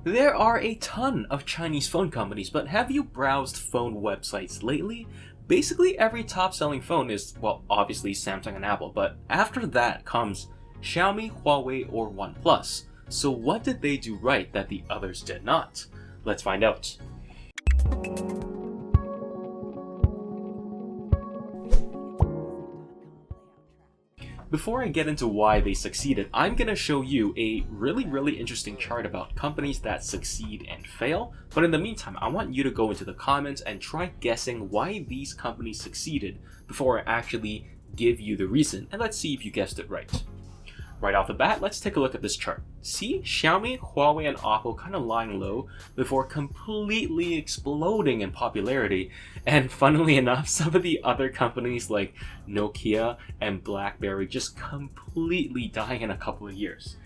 There are a ton of Chinese phone companies, but have you browsed phone websites lately? Basically every top selling phone is, well, obviously Samsung and Apple, but after that comes Xiaomi, Huawei, or Oneplus. So what did they do right that the others did not? Let's find out. Before I get into why they succeeded, I'm going to show you a really interesting chart about companies that succeed and fail. But in the meantime, I want you to go into the comments and try guessing why these companies succeeded before I actually give you the reason. And let's see if you guessed it right. Right off the bat, let's take a look at this chart. See, Xiaomi, Huawei, and Oppo kind of lying low before completely exploding in popularity. And funnily enough, some of the other companies like Nokia and BlackBerry just completely dying in a couple of years.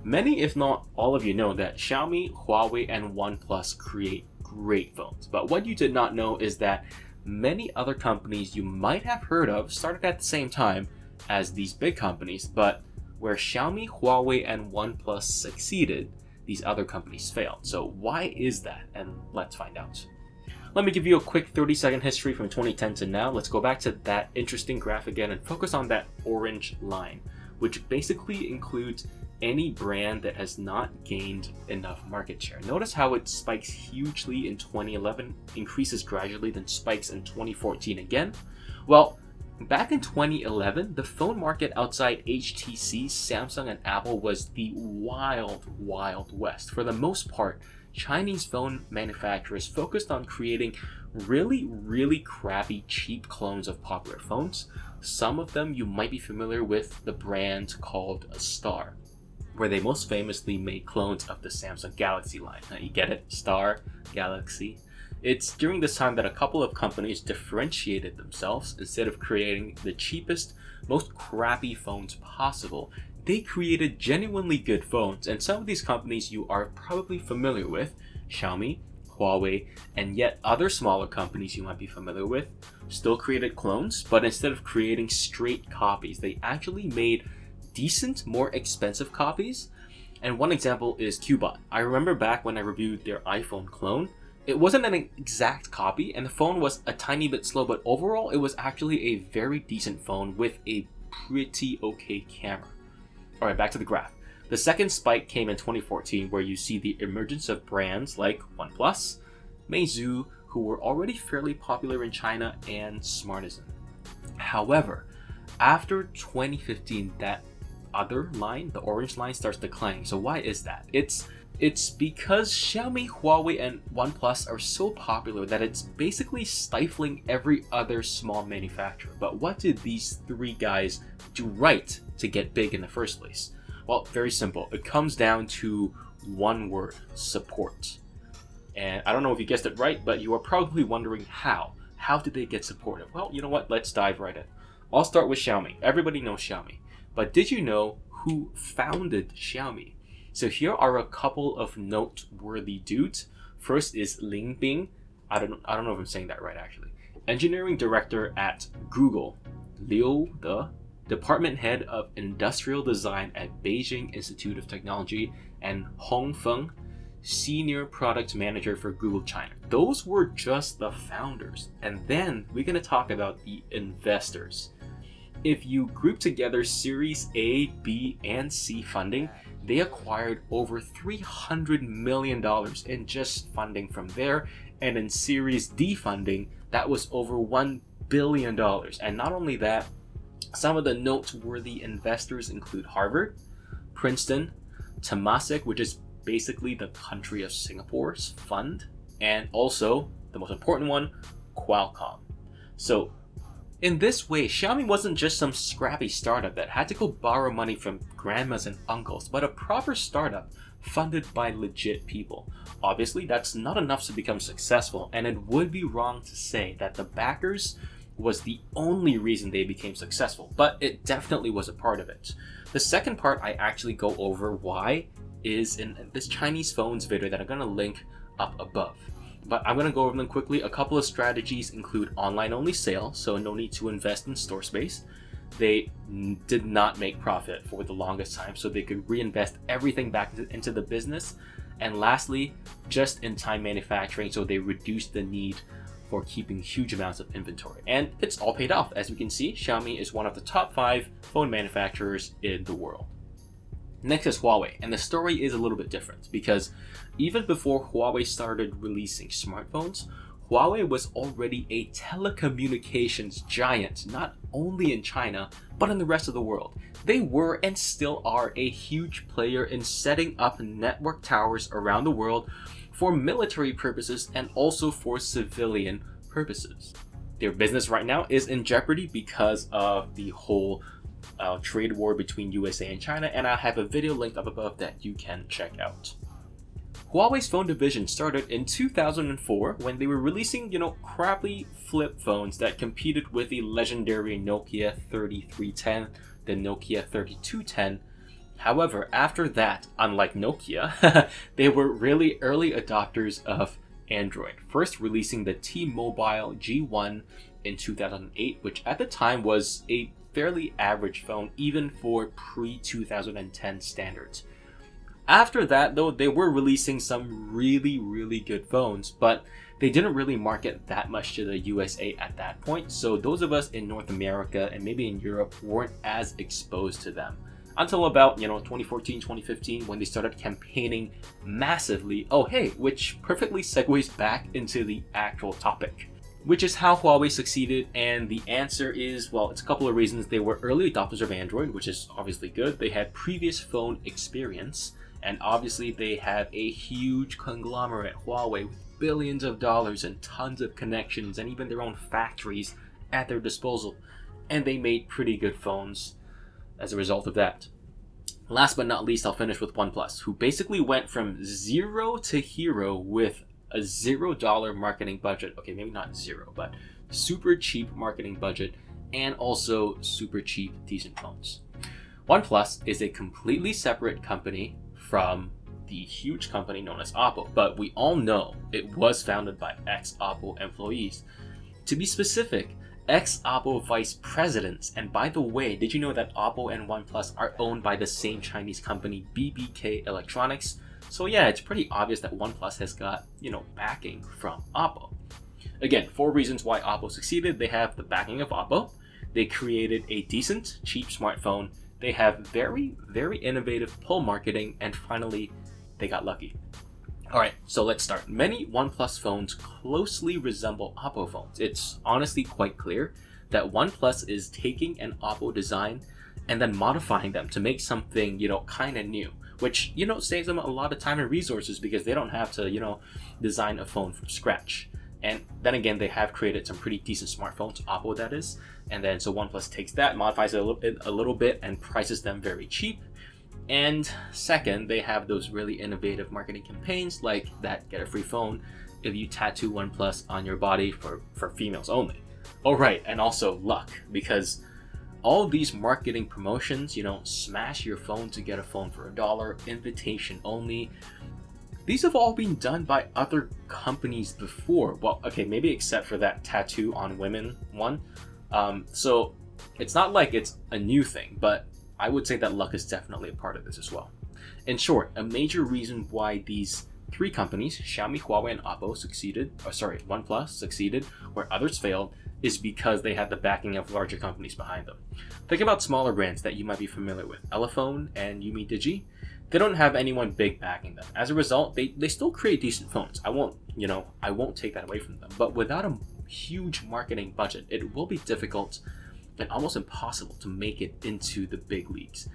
Many, if not all of you know that Xiaomi, Huawei, and OnePlus create great phones. But what you did not know is that many other companies you might have heard of started at the same time as these big companies, but where Xiaomi, Huawei, and OnePlus succeeded, these other companies failed. So why is that? And let's find out. Let me give you a quick 30-second history from 2010 to now. Let's go back to that interesting graph again and focus on that orange line, which basically includes any brand that has not gained enough market share. Notice how it spikes hugely in 2011, increases gradually, then spikes in 2014 again. Well, back in 2011, the phone market outside HTC, Samsung, and Apple was the wild west. For the most part, Chinese phone manufacturers focused on creating really crappy, cheap clones of popular phones. Some of them you might be familiar with, the brand called Star, where they most famously made clones of the Samsung Galaxy line. Now, you get it? Star, Galaxy. It's during this time that a couple of companies differentiated themselves. Instead of creating the cheapest, most crappy phones possible, they created genuinely good phones, and some of these companies you are probably familiar with, Xiaomi, Huawei, and yet other smaller companies you might be familiar with, still created clones, but instead of creating straight copies, they actually made decent, more expensive copies. And one example is Cubot. I remember back when I reviewed their iPhone clone, it wasn't an exact copy, and the phone was a tiny bit slow, but overall it was actually a very decent phone with a pretty okay camera. Alright, back to the graph. The second spike came in 2014, where you see the emergence of brands like OnePlus, Meizu, who were already fairly popular in China, and Smartisan. However, after 2015, that other line, the orange line, starts declining. So why is that? It's because Xiaomi, Huawei, and OnePlus are so popular that it's basically stifling every other small manufacturer. But what did these three guys do right to get big in the first place? Well, very simple. It comes down to one word: support. And I don't know if you guessed it right, but you are probably wondering how. How did they get supportive? Well, you know what? Let's dive right in. I'll start with Xiaomi. Everybody knows Xiaomi. But did you know who founded Xiaomi? So here are a couple of noteworthy dudes. First is Ling Bing. I don't know if I'm saying that right actually. Engineering director at Google. Liu De, department head of industrial design at Beijing Institute of Technology, and Hong Feng, senior product manager for Google China. Those were just the founders. And then we're going to talk about the investors. If you group together Series A, B, and C funding, they acquired over $300 million in just funding from there, and in Series D funding, that was over $1 billion. And not only that, some of the noteworthy investors include Harvard, Princeton, Temasek, which is basically the country of Singapore's fund, and also, the most important one, Qualcomm. So in this way, Xiaomi wasn't just some scrappy startup that had to go borrow money from grandmas and uncles, but a proper startup funded by legit people. Obviously, that's not enough to become successful, and it would be wrong to say that the backers was the only reason they became successful, but it definitely was a part of it. The second part I actually go over why is in this Chinese phones video that I'm going to link up above. But I'm going to go over them quickly. A couple of strategies include online-only sales, so no need to invest in store space. They did not make profit for the longest time, so they could reinvest everything back into the business. And lastly, just-in-time manufacturing, so they reduced the need for keeping huge amounts of inventory. And it's all paid off. As we can see, Xiaomi is one of the top 5 phone manufacturers in the world. Next is Huawei, and the story is a little bit different because even before Huawei started releasing smartphones, Huawei was already a telecommunications giant, not only in China, but in the rest of the world. They were and still are a huge player in setting up network towers around the world for military purposes and also for civilian purposes. Their business right now is in jeopardy because of the whole trade war between USA and China, and I have a video linked up above that you can check out. Huawei's phone division started in 2004 when they were releasing, crappy flip phones that competed with the legendary Nokia 3310, the Nokia 3210. However, after that, unlike Nokia, they were really early adopters of Android, first releasing the T-Mobile G1 in 2008, which at the time was a fairly average phone even for pre-2010 standards. After that, though, they were releasing some really good phones, but they didn't really market that much to the USA at that point, so those of us in North America and maybe in Europe weren't as exposed to them. Until about 2014, 2015, when they started campaigning massively. Oh hey, which perfectly segues back into the actual topic, which is how Huawei succeeded. And the answer is, well, it's a couple of reasons. They were early adopters of Android, which is obviously good. They had previous phone experience, and obviously they had a huge conglomerate, Huawei, with billions of dollars and tons of connections and even their own factories at their disposal. And they made pretty good phones as a result of that. Last but not least, I'll finish with Oneplus, who basically went from zero to hero with a $0 marketing budget. Okay, maybe not zero, but super cheap marketing budget and also super cheap, decent phones. Oneplus is a completely separate company from the huge company known as Oppo, but we all know it was founded by ex-Oppo employees. To be specific, ex-Oppo vice presidents. And by the way, did you know that Oppo and OnePlus are owned by the same Chinese company, BBK Electronics? So yeah, it's pretty obvious that OnePlus has got, backing from Oppo. Again, 4 reasons why Oppo succeeded. They have the backing of Oppo. They created a decent, cheap smartphone. They have very innovative pull marketing. And finally, they got lucky. Alright, so let's start. Many OnePlus phones closely resemble Oppo phones. It's honestly quite clear that OnePlus is taking an Oppo design and then modifying them to make something, kind of new, which, saves them a lot of time and resources because they don't have to, design a phone from scratch. And then again, they have created some pretty decent smartphones, Oppo that is, and then so OnePlus takes that, modifies it a little bit and prices them very cheap. And second, they have those really innovative marketing campaigns like that get a free phone if you tattoo OnePlus on your body for females only. Oh right, and also luck, because all these marketing promotions, smash your phone to get a phone for $1, invitation only. These have all been done by other companies before. Well, okay, maybe except for that tattoo on women one. So it's not like it's a new thing, but I would say that luck is definitely a part of this as well. In short, a major reason why these 3 companies, Xiaomi, Huawei, and Oppo OnePlus succeeded where others failed, is because they had the backing of larger companies behind them. Think about smaller brands that you might be familiar with, Elephone and Yumi Digi. They don't have anyone big backing them. As a result, they still create decent phones. I won't take that away from them. But without a huge marketing budget, it will be difficult and almost impossible to make it into the big leagues.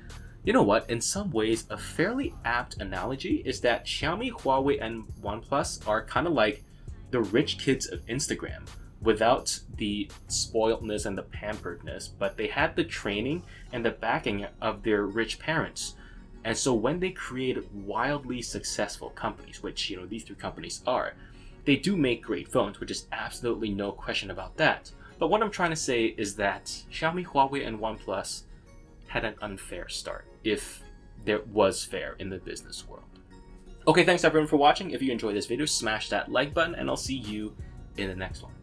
You know what? In some ways, a fairly apt analogy is that Xiaomi, Huawei, and OnePlus are kind of like the rich kids of Instagram, without the spoiledness and the pamperedness, but they had the training and the backing of their rich parents. And so when they create wildly successful companies, which these 3 companies are, they do make great phones, which is absolutely no question about that. But what I'm trying to say is that Xiaomi, Huawei, and OnePlus had an unfair start, if there was fair in the business world. Okay, thanks everyone for watching. If you enjoyed this video, smash that like button, and I'll see you in the next one.